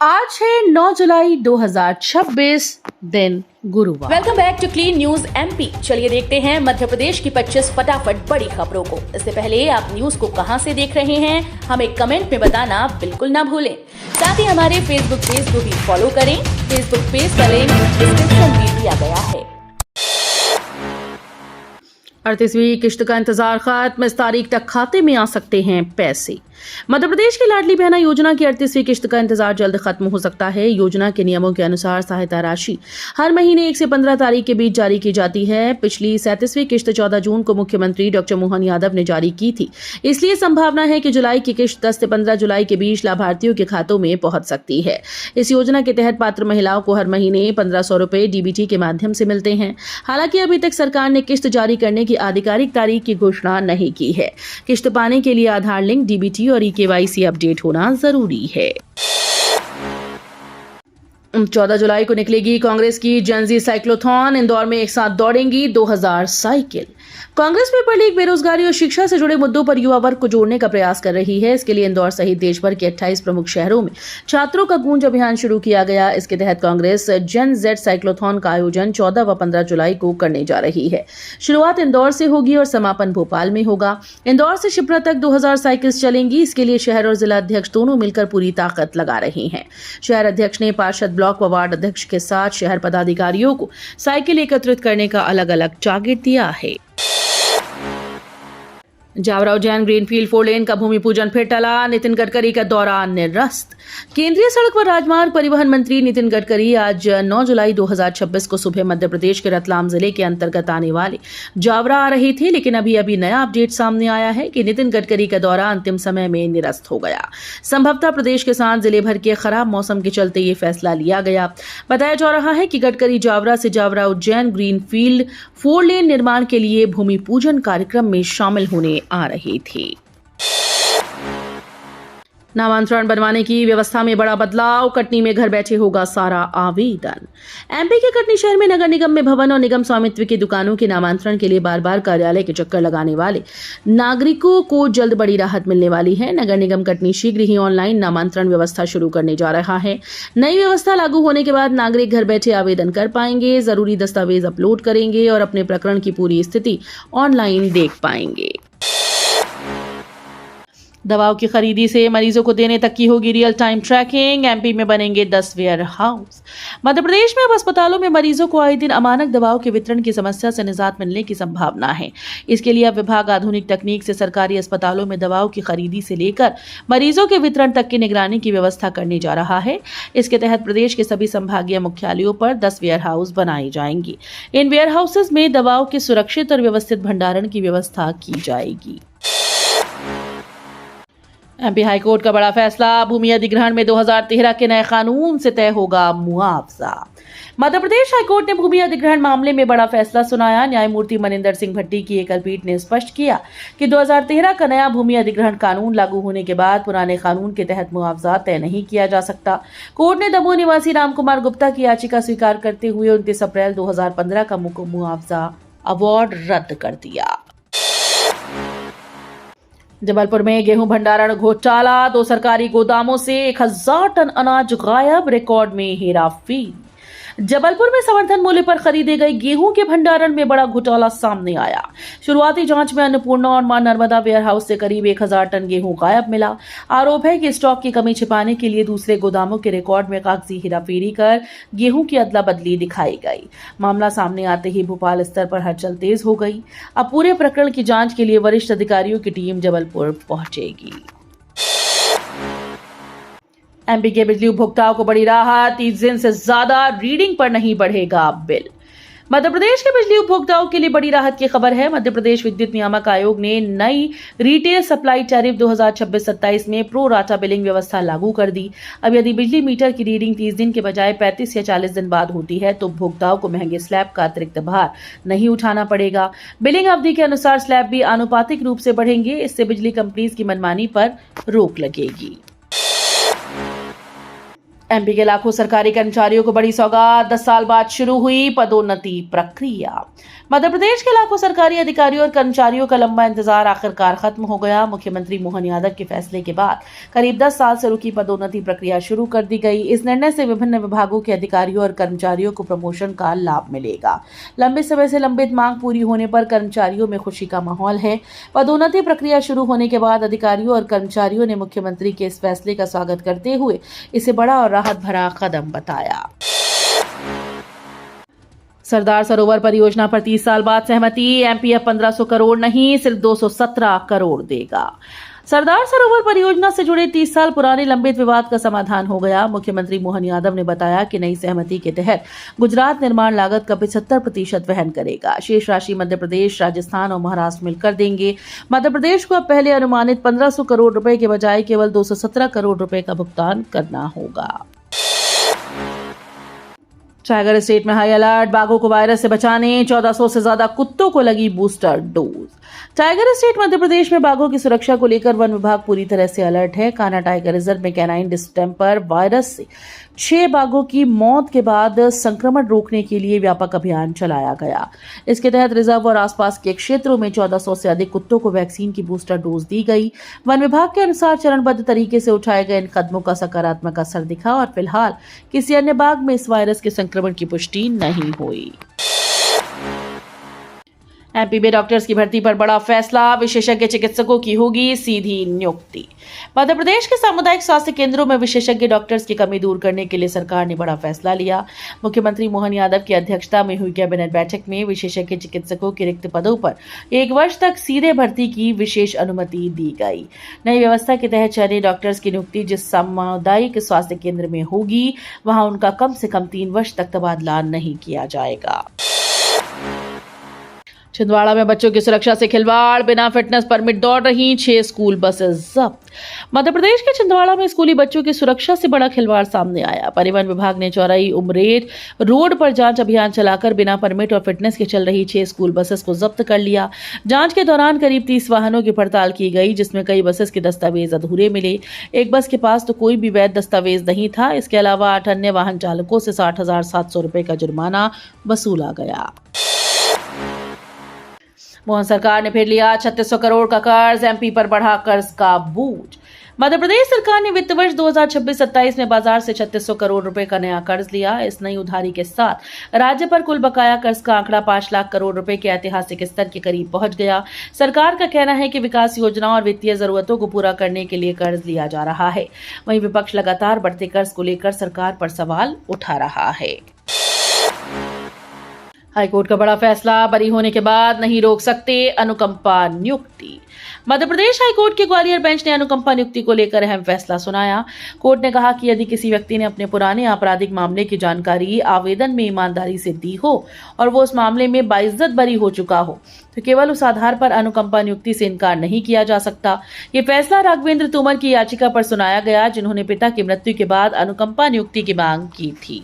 आज है 9 जुलाई 2026 दिन गुरुवार। Welcome back to clean news MP. चलिए देखते हैं मध्य प्रदेश की 25 फटाफट बड़ी खबरों को। इससे पहले आप न्यूज को कहां से देख रहे हैं हमें कमेंट में बताना बिल्कुल ना भूलें। साथ ही हमारे फेसबुक पेज को भी फॉलो करें। फेसबुक पेज का लिंक डिस्क्रिप्शन में दिया गया है। 38वीं किश्त का इंतजार खत्म, इस तारीख तक खाते में आ सकते हैं पैसे। मध्य प्रदेश की लाडली बहना योजना की 38वीं किश्त का इंतजार जल्द खत्म हो सकता है। योजना के नियमों के अनुसार सहायता राशि हर महीने 1 से 15 तारीख के बीच जारी की जाती है। पिछली 37वीं किश्त 14 जून को मुख्यमंत्री डॉक्टर मोहन यादव ने जारी की थी, इसलिए संभावना है कि जुलाई की किश्त 10 से 15 जुलाई के बीच लाभार्थियों के खातों में पहुंच सकती है। इस योजना के तहत पात्र महिलाओं को हर महीने 1500 रुपए डीबीटी के माध्यम से मिलते हैं। हालांकि अभी तक सरकार ने किश्त जारी करने की आधिकारिक तारीख की घोषणा नहीं की है। किश्त पाने के लिए आधार लिंक, डीबीटी और केवाईसी अपडेट होना जरूरी है। 14 जुलाई को निकलेगी कांग्रेस की जेनजी साइक्लोथॉन। इंदौर में एक साथ दौड़ेंगी 2000 साइकिल। कांग्रेस पेपर लीक, बेरोजगारी और शिक्षा से जुड़े मुद्दों पर युवा वर्ग को जोड़ने का प्रयास कर रही है। इसके लिए इंदौर सहित देश भर के 28 प्रमुख शहरों में छात्रों का गूंज अभियान शुरू किया गया। इसके तहत कांग्रेस जेन जेड साइक्लोथॉन का आयोजन 14 व 15 जुलाई को करने जा रही है। शुरुआत इंदौर से होगी और समापन भोपाल में होगा। इंदौर से शिप्रा तक 2000 साइकिल्स चलेंगी। इसके लिए शहर और जिला अध्यक्ष दोनों मिलकर पूरी ताकत लगा रहे हैं। शहर अध्यक्ष ने पार्षद, ब्लॉक व वार्ड अध्यक्ष के साथ शहर पदाधिकारियों को साइकिल एकत्रित करने का अलग अलग टारगेट दिया है। जावरा उज्जैन ग्रीनफील्ड 4 लेन का भूमि पूजन फिर टला। नितिन गडकरी का दौरा निरस्त। केंद्रीय सड़क व राजमार्ग परिवहन मंत्री नितिन गडकरी आज 9 जुलाई 2026 को सुबह मध्य प्रदेश के रतलाम जिले के अंतर्गत आने वाले जावरा आ रहे थे, लेकिन अभी नया अपडेट सामने आया है कि नितिन गडकरी का दौरा अंतिम समय में निरस्त हो गया। संभवतः प्रदेश के साथ जिले भर के खराब मौसम के चलते ये फैसला लिया गया। बताया जा रहा है कि गडकरी जावरा से जावरा उज्जैन ग्रीनफील्ड 4 लेन निर्माण के लिए भूमि पूजन कार्यक्रम में शामिल होने आ रहे थे। नामांतरण बनवाने की व्यवस्था में बड़ा बदलाव। कटनी में घर बैठे होगा सारा आवेदन। एमपी के कटनी शहर में नगर निगम में भवन और निगम स्वामित्व की दुकानों के नामांतरण के लिए बार बार कार्यालय के चक्कर लगाने वाले नागरिकों को जल्द बड़ी राहत मिलने वाली है। नगर निगम कटनी शीघ्र ही ऑनलाइन नामांतरण व्यवस्था शुरू करने जा रहा है। नई व्यवस्था लागू होने के बाद नागरिक घर बैठे आवेदन कर पाएंगे, जरूरी दस्तावेज अपलोड करेंगे और अपने प्रकरण की पूरी स्थिति ऑनलाइन देख पाएंगे। दवाओं की खरीदी से मरीजों को देने तक की होगी रियल टाइम ट्रैकिंग। एमपी में बनेंगे 10 वेयर हाउस। मध्य प्रदेश में अब अस्पतालों में मरीजों को आए दिन अमानक दवाओं के वितरण की समस्या से निजात मिलने की संभावना है। इसके लिए अब विभाग आधुनिक तकनीक से सरकारी अस्पतालों में दवाओं की खरीदी से लेकर मरीजों के वितरण तक की निगरानी की व्यवस्था करने जा रहा है। इसके तहत प्रदेश के सभी संभागीय मुख्यालयों पर 10 वेयर हाउस बनाए जाएंगे। इन वेयर हाउसेज में दवाओं के सुरक्षित और व्यवस्थित भंडारण की व्यवस्था की जाएगी। एमपी हाईकोर्ट का बड़ा फैसला। भूमि अधिग्रहण में 2013 के नए कानून से तय होगा मुआवजा। मध्य प्रदेश हाईकोर्ट ने भूमि अधिग्रहण मामले में बड़ा फैसला सुनाया। न्यायमूर्ति मनिंदर सिंह भट्टी की एकल पीठ ने स्पष्ट किया कि 2013 का नया भूमि अधिग्रहण कानून लागू होने के बाद पुराने कानून के तहत मुआवजा तय नहीं किया जा सकता। कोर्ट ने दमोह निवासी रामकुमार गुप्ता की याचिका स्वीकार करते हुए 29 अप्रैल 2015 का मुआवजा अवार्ड रद्द कर दिया। जबलपुर में गेहूं भंडारण घोटाला। 2 सरकारी गोदामों से 1000 टन अनाज गायब। रिकॉर्ड में हेराफेरी। जबलपुर में समर्थन मूल्य पर खरीदे गए गेहूं के भंडारण में बड़ा घोटाला सामने आया। शुरुआती जांच में अन्नपूर्णा और मां नर्मदा वेयर हाउस से करीब 1000 टन गेहूं गायब मिला। आरोप है कि स्टॉक की कमी छिपाने के लिए दूसरे गोदामों के रिकॉर्ड में कागजी हेराफेरी कर गेहूं की अदला बदली दिखाई गई। मामला सामने आते ही भोपाल स्तर पर हलचल तेज हो गई। अब पूरे प्रकरण की जांच के लिए वरिष्ठ अधिकारियों की टीम जबलपुर पहुंचेगी। एमपी के बिजली उपभोक्ताओं को बड़ी राहत। 30 दिन से ज्यादा रीडिंग पर नहीं बढ़ेगा बिल। मध्य प्रदेश के बिजली उपभोक्ताओं के लिए बड़ी राहत की खबर है। मध्य प्रदेश विद्युत नियामक आयोग ने नई रिटेल सप्लाई टैरिफ 2026-27 में प्रो राटा बिलिंग व्यवस्था लागू कर दी। अब यदि बिजली मीटर की रीडिंग 30 दिन के बजाय 35 या 40 दिन बाद होती है तो उपभोक्ताओं को महंगे स्लैब का अतिरिक्त भार नहीं उठाना पड़ेगा। बिलिंग अवधि के अनुसार स्लैब भी आनुपातिक रूप से बढ़ेंगे। इससे बिजली कंपनीज की मनमानी पर रोक लगेगी। एमपी के लाखों सरकारी कर्मचारियों को बड़ी सौगात, 10 साल बाद शुरू हुई पदोन्नति प्रक्रिया। मध्य प्रदेश के लाखों सरकारी अधिकारियों और कर्मचारियों का लंबा इंतजार आखिरकार खत्म हो गया। मुख्यमंत्री मोहन यादव के फैसले के बाद करीब 10 साल से रुकी पदोन्नति प्रक्रिया शुरू कर दी गई। इस निर्णय से विभिन्न विभागों के अधिकारियों और कर्मचारियों को प्रमोशन का लाभ मिलेगा। लंबे समय से लंबित मांग पूरी होने पर कर्मचारियों में खुशी का माहौल है। पदोन्नति प्रक्रिया शुरू होने के बाद अधिकारियों और कर्मचारियों ने मुख्यमंत्री के इस फैसले का स्वागत करते हुए इसे बड़ा और राहत भरा कदम बताया। सरदार सरोवर परियोजना पर 30 साल बाद सहमति। एमपी अब 1500 करोड़ नहीं, सिर्फ 217 करोड़ देगा। सरदार सरोवर परियोजना से जुड़े 30 साल पुराने लंबित विवाद का समाधान हो गया। मुख्यमंत्री मोहन यादव ने बताया कि नई सहमति के तहत गुजरात निर्माण लागत का 75% वहन करेगा। शेष राशि मध्य प्रदेश, राजस्थान और महाराष्ट्र मिलकर देंगे। मध्य प्रदेश को अब पहले अनुमानित 1500 करोड़ रुपए के बजाय केवल 217 करोड़ रुपए का भुगतान करना होगा। टाइगर स्टेट में हाई अलर्ट, बाघों को वायरस से बचाने 1400 से ज्यादा कुत्तों को लगी booster dose. Tiger state Madhya Pradesh में बाघों की सुरक्षा को लेकर वन विभाग पूरी तरह से अलर्ट है। कान्हा टाइगर रिजर्व में कैनाइन डिस्टेंपर वायरस से 6 बाघों की मौत के बाद संक्रमण रोकने के लिए व्यापक अभियान चलाया गया। इसके तहत रिजर्व और आसपास के क्षेत्रों में 1400 से अधिक कुत्तों को वैक्सीन की बूस्टर डोज दी गई। वन विभाग के अनुसार चरणबद्ध तरीके से उठाए गए इन कदमों का सकारात्मक असर दिखा और फिलहाल किसी अन्य बाघ में इस वायरस के संक्रमण की पुष्टि नहीं हुई। एमपी में डॉक्टर्स की भर्ती पर बड़ा फैसला, विशेषज्ञ चिकित्सकों की होगी सीधी नियुक्ति। मध्य प्रदेश के सामुदायिक स्वास्थ्य केंद्रों में विशेषज्ञ डॉक्टर्स की कमी दूर करने के लिए सरकार ने बड़ा फैसला लिया। मुख्यमंत्री मोहन यादव की अध्यक्षता में हुई कैबिनेट बैठक में विशेषज्ञ चिकित्सकों के रिक्त पदों पर 1 वर्ष तक सीधे भर्ती की विशेष अनुमति दी गई। नई व्यवस्था के तहत चयनित डॉक्टर्स की नियुक्ति जिस सामुदायिक स्वास्थ्य केंद्र में होगी वहां उनका कम से कम 3 वर्ष तक तबादला नहीं किया जाएगा। छिंदवाड़ा में बच्चों की सुरक्षा से खिलवाड़, बिना फिटनेस परमिट दौड़ रही 6 स्कूल बसेस जब्त। मध्य प्रदेश के छिंदवाड़ा में स्कूली बच्चों की सुरक्षा से बड़ा खिलवाड़ सामने आया। परिवहन विभाग ने चौराई उमरेड रोड पर जांच अभियान चलाकर बिना परमिट और फिटनेस के चल रही 6 स्कूल बसेस को जब्त कर लिया। जांच के दौरान करीब 30 वाहनों की पड़ताल की गई, जिसमें कई बसेस के दस्तावेज अधूरे मिले। एक बस के पास तो कोई भी वैध दस्तावेज नहीं था। इसके अलावा 8 अन्य वाहन चालकों से 60,700 रुपए का जुर्माना वसूला गया। मोहन सरकार ने फिर लिया 3600 करोड़ का कर्ज, एमपी पर बढ़ा कर्ज का बोझ। मध्य प्रदेश सरकार ने वित्त वर्ष 2026-27 में बाजार से 3600 करोड़ रुपए का नया कर्ज लिया। इस नई उधारी के साथ राज्य पर कुल बकाया कर्ज का आंकड़ा 5 लाख करोड़ रुपए के ऐतिहासिक स्तर के करीब पहुंच गया। सरकार का कहना है कि विकास योजनाओं और वित्तीय जरूरतों को पूरा करने के लिए कर्ज लिया जा रहा है। वहीं विपक्ष लगातार बढ़ते कर्ज को लेकर सरकार पर सवाल उठा रहा है। हाईकोर्ट का बड़ा फैसला, बरी होने के बाद नहीं रोक सकते अनुकंपा नियुक्ति। मध्य प्रदेश हाईकोर्ट के ग्वालियर बेंच ने अनुकंपा नियुक्ति को लेकर अहम फैसला सुनाया। कोर्ट ने कहा कि यदि किसी व्यक्ति ने अपने पुराने आपराधिक मामले की जानकारी आवेदन में ईमानदारी से दी हो और वो उस मामले में बाइज्जत बरी हो चुका हो तो केवल उस आधार पर अनुकंपा नियुक्ति से इनकार नहीं किया जा सकता। ये फैसला राघवेंद्र तोमर की याचिका पर सुनाया गया, जिन्होंने पिता की मृत्यु के बाद अनुकंपा नियुक्ति की मांग की थी।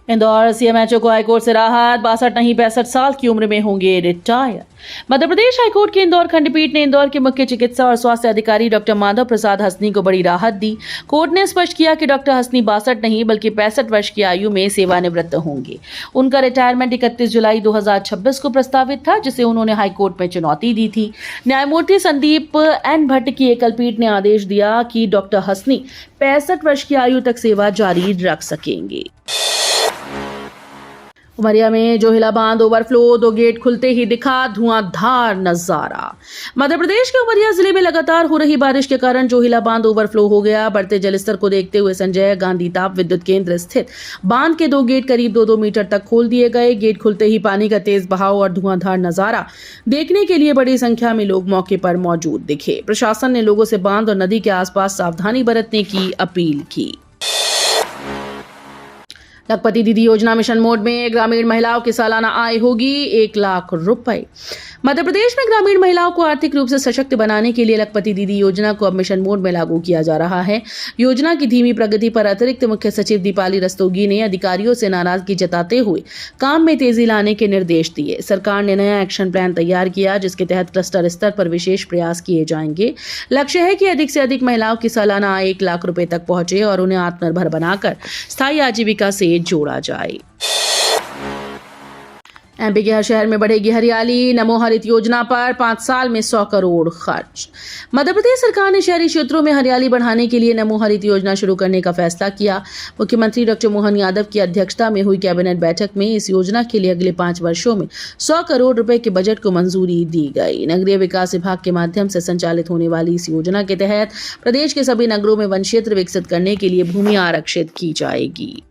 इंदौर सीएमएचओ को हाईकोर्ट से राहत, 62 नहीं 65 साल की उम्र में होंगे रिटायर। मध्य प्रदेश हाईकोर्ट की इंदौर खंडपीठ ने इंदौर के मुख्य चिकित्सा और स्वास्थ्य अधिकारी डॉक्टर माधव प्रसाद हसनी को बड़ी राहत दी। कोर्ट ने स्पष्ट किया कि डॉक्टर हसनी 62 नहीं बल्कि 65 वर्ष की आयु में सेवानिवृत्त होंगे। उनका रिटायरमेंट 31 जुलाई 2026 को प्रस्तावित था, जिसे उन्होंने हाईकोर्ट में चुनौती दी थी। न्यायमूर्ति संदीप एन भट्ट की एकल पीठ ने आदेश दिया कि डॉक्टर हसनी 65 वर्ष की आयु तक सेवा जारी रख सकेंगे। उमरिया में जोहिला बांध ओवरफ्लो, 2 गेट खुलते ही दिखा धुआंधार नजारा। मध्य प्रदेश के उमरिया जिले में लगातार हो रही बारिश के कारण जोहिला बांध ओवरफ्लो हो गया। बढ़ते जलस्तर को देखते हुए संजय गांधी ताप विद्युत केंद्र स्थित बांध के 2 गेट करीब 2-2 मीटर तक खोल दिए गए। गेट खुलते ही पानी का तेज बहाव और धुआंधार नजारा देखने के लिए बड़ी संख्या में लोग मौके पर मौजूद दिखे। प्रशासन ने लोगों से बांध और नदी के आसपास सावधानी बरतने की अपील की। लखपति दीदी योजना मिशन मोड में, ग्रामीण महिलाओं की सालाना आय होगी 1 लाख रुपए। मध्य प्रदेश में ग्रामीण महिलाओं को आर्थिक रूप से सशक्त बनाने के लिए लखपति दीदी योजना को अब मिशन मोड में लागू किया जा रहा है। योजना की धीमी प्रगति पर अतिरिक्त मुख्य सचिव दीपाली रस्तोगी ने अधिकारियों से नाराजगी जताते हुए काम में तेजी लाने के निर्देश दिए। सरकार ने नया एक्शन प्लान तैयार किया, जिसके तहत क्लस्टर स्तर पर विशेष प्रयास किए जाएंगे। लक्ष्य है कि अधिक से अधिक महिलाओं की सालाना आय 1 लाख रुपए तक पहुंचे और उन्हें आत्मनिर्भर बनाकर स्थायी आजीविका से जोड़ा जाए। एमपी के हर शहर में बढ़ेगी हरियाली, नमो हरित योजना पर 5 साल में 100 करोड़ खर्च। मध्य प्रदेश सरकार ने शहरी क्षेत्रों में हरियाली बढ़ाने के लिए नमो हरित योजना शुरू करने का फैसला किया। मुख्यमंत्री डॉक्टर मोहन यादव की अध्यक्षता में हुई कैबिनेट बैठक में इस योजना के लिए अगले 5 वर्षों में 100 करोड़ रुपए के बजट को मंजूरी दी गई। नगरीय विकास विभाग के माध्यम से संचालित होने वाली इस योजना के तहत प्रदेश के सभी नगरों में वन क्षेत्र विकसित करने के लिए भूमि आरक्षित की जाएगी।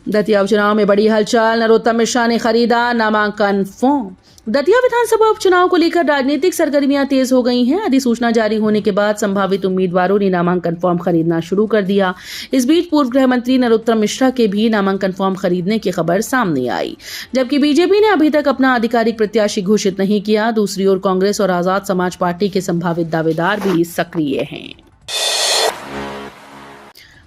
दतिया उपचुनाव में बड़ी हलचल, नरोत्तम मिश्रा ने खरीदा नामांकन फॉर्म। दतिया विधानसभा उपचुनाव को लेकर राजनीतिक सरगर्मियां तेज हो गई हैं। अधिसूचना जारी होने के बाद संभावित उम्मीदवारों ने नामांकन फॉर्म खरीदना शुरू कर दिया। इस बीच पूर्व गृह मंत्री नरोत्तम मिश्रा के भी नामांकन फॉर्म खरीदने की खबर सामने आई, जबकि बीजेपी ने अभी तक अपना आधिकारिक प्रत्याशी घोषित नहीं किया। दूसरी ओर कांग्रेस और आजाद समाज पार्टी के संभावित दावेदार भी सक्रिय हैं।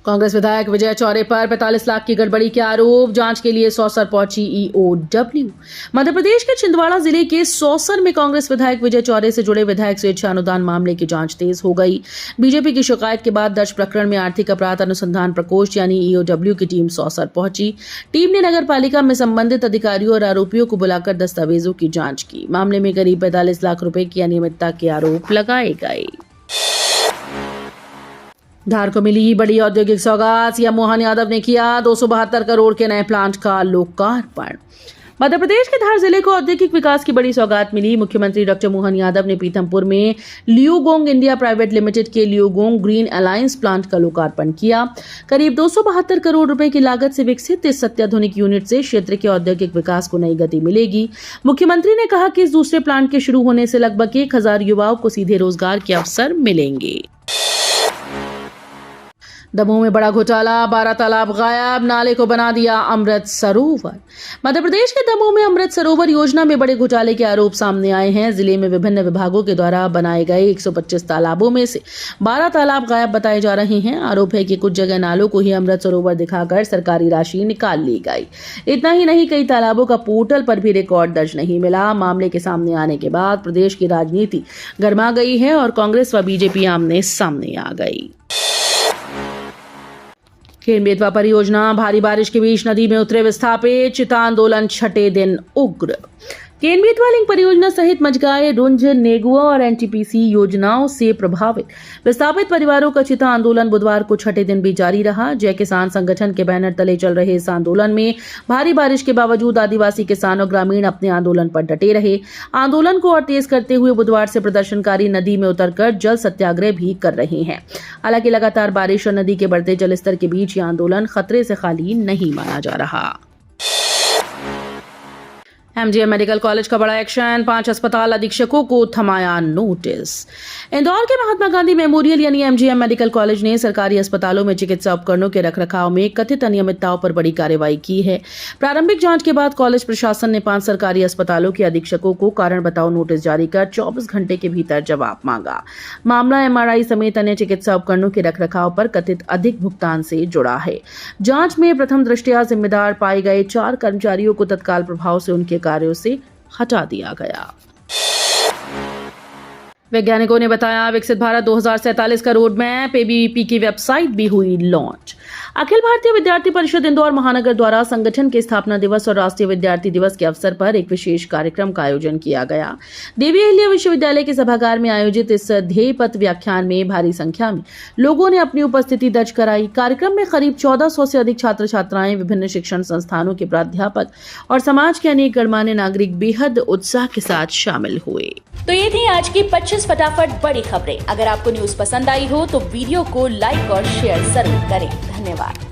कांग्रेस विधायक विजय चौरे पर 45 लाख की गड़बड़ी के आरोप, जांच के लिए सौसर पहुंची ईओडब्ल्यू। मध्य प्रदेश के छिंदवाड़ा जिले के सौसर में कांग्रेस विधायक विजय चौरे से जुड़े विधायक स्वेच्छा अनुदान मामले की जांच तेज हो गई। बीजेपी की शिकायत के बाद दर्ज प्रकरण में आर्थिक अपराध अनुसंधान प्रकोष्ठ यानी ईओडब्ल्यू की टीम सौसर पहुंची। टीम ने नगर पालिका में संबंधित अधिकारियों और आरोपियों को बुलाकर दस्तावेजों की जांच की। मामले में करीब 45 लाख रुपए की अनियमितता के आरोप लगाए गए। धार को मिली बड़ी औद्योगिक सौगात, सीएम मोहन यादव ने किया 272 करोड़ के नए प्लांट का लोकार्पण। मध्य प्रदेश के धार जिले को औद्योगिक विकास की बड़ी सौगात मिली। मुख्यमंत्री डॉक्टर मोहन यादव ने पीथमपुर में लियोगोंग इंडिया प्राइवेट लिमिटेड के लियोगोंग ग्रीन अलायंस प्लांट का लोकार्पण किया। करीब 272 करोड़ रुपए की लागत से विकसित इस अत्याधुनिक यूनिट से क्षेत्र के औद्योगिक विकास को नई गति मिलेगी। मुख्यमंत्री ने कहा कि इस दूसरे प्लांट के शुरू होने से लगभग 1000 युवाओं को सीधे रोजगार के अवसर मिलेंगे। दमोह में बड़ा घोटाला, 12 तालाब गायब, नाले को बना दिया अमृत सरोवर। मध्य प्रदेश के दमोह में अमृत सरोवर योजना में बड़े घोटाले के आरोप सामने आए हैं। जिले में विभिन्न विभागों के द्वारा बनाए गए 125 तालाबों में से 12 तालाब गायब बताए जा रहे हैं। आरोप है कि कुछ जगह नालों को ही अमृत सरोवर दिखाकर सरकारी राशि निकाल ली गई। इतना ही नहीं, कई तालाबों का पोर्टल पर भी रिकॉर्ड दर्ज नहीं मिला। मामले के सामने आने के बाद प्रदेश की राजनीति गर्मा गई है और कांग्रेस व बीजेपी आमने सामने आ गई। खेन बेतवा परियोजना, भारी बारिश के बीच नदी में उतरे विस्थापित, चिता आंदोलन छठे दिन उग्र। केन बेतवा लिंक परियोजना सहित मजगाए, रुंझ, नेगुआ और एनटीपीसी योजनाओं से प्रभावित विस्थापित परिवारों का चिता आंदोलन बुधवार को छठे दिन भी जारी रहा। जय किसान संगठन के बैनर तले चल रहे इस आंदोलन में भारी बारिश के बावजूद आदिवासी किसान और ग्रामीण अपने आंदोलन पर डटे रहे। आंदोलन को और तेज करते हुए बुधवार से प्रदर्शनकारी नदी में उतरकर जल सत्याग्रह भी कर रहे हैं। हालांकि लगातार बारिश और नदी के बढ़ते जलस्तर के बीच ये आंदोलन खतरे से खाली नहीं माना जा रहा। एमजीएम मेडिकल कॉलेज का बड़ा एक्शन, 5 अस्पताल अधीक्षकों को थमाया नोटिस। इंदौर के महात्मा गांधी मेमोरियल यानी एमजीएम मेडिकल कॉलेज ने सरकारी अस्पतालों में चिकित्सा उपकरणों के रखरखाव में कथित अनियमितताओं पर बड़ी कार्रवाई की है। प्रारंभिक जांच के बाद कॉलेज प्रशासन ने 5 सरकारी अस्पतालों के अधीक्षकों को कारण बताओ नोटिस जारी कर 24 घंटे के भीतर जवाब मांगा। मामला एमआरआई समेत अन्य चिकित्सा उपकरणों के रखरखाव पर कथित अधिक भुगतान से जुड़ा है। जांच में प्रथम दृष्टया जिम्मेदार पाए गए 4 कर्मचारियों को तत्काल प्रभाव से उनके कार्यों से हटा दिया गया। वैज्ञानिकों ने बताया विकसित भारत 2047 का रोड मैप, एबीवीपी की वेबसाइट भी हुई लॉन्च। अखिल भारतीय विद्यार्थी परिषद इंदौर महानगर द्वारा संगठन के स्थापना दिवस और राष्ट्रीय विद्यार्थी दिवस के अवसर पर एक विशेष कार्यक्रम का आयोजन किया गया। देवी अहिल्या विश्वविद्यालय के सभागार में आयोजित इस ध्येय पत्र व्याख्यान में भारी संख्या में लोगों ने अपनी उपस्थिति दर्ज कराई। कार्यक्रम में करीब 1400 से अधिक छात्र छात्राएं, विभिन्न शिक्षण संस्थानों के प्राध्यापक और समाज के अनेक गणमान्य नागरिक बेहद उत्साह के साथ शामिल हुए। तो ये थी आज की 25 फटाफट बड़ी खबरें। अगर आपको न्यूज पसंद आई हो तो वीडियो को लाइक और शेयर जरूर करें। धन्यवाद।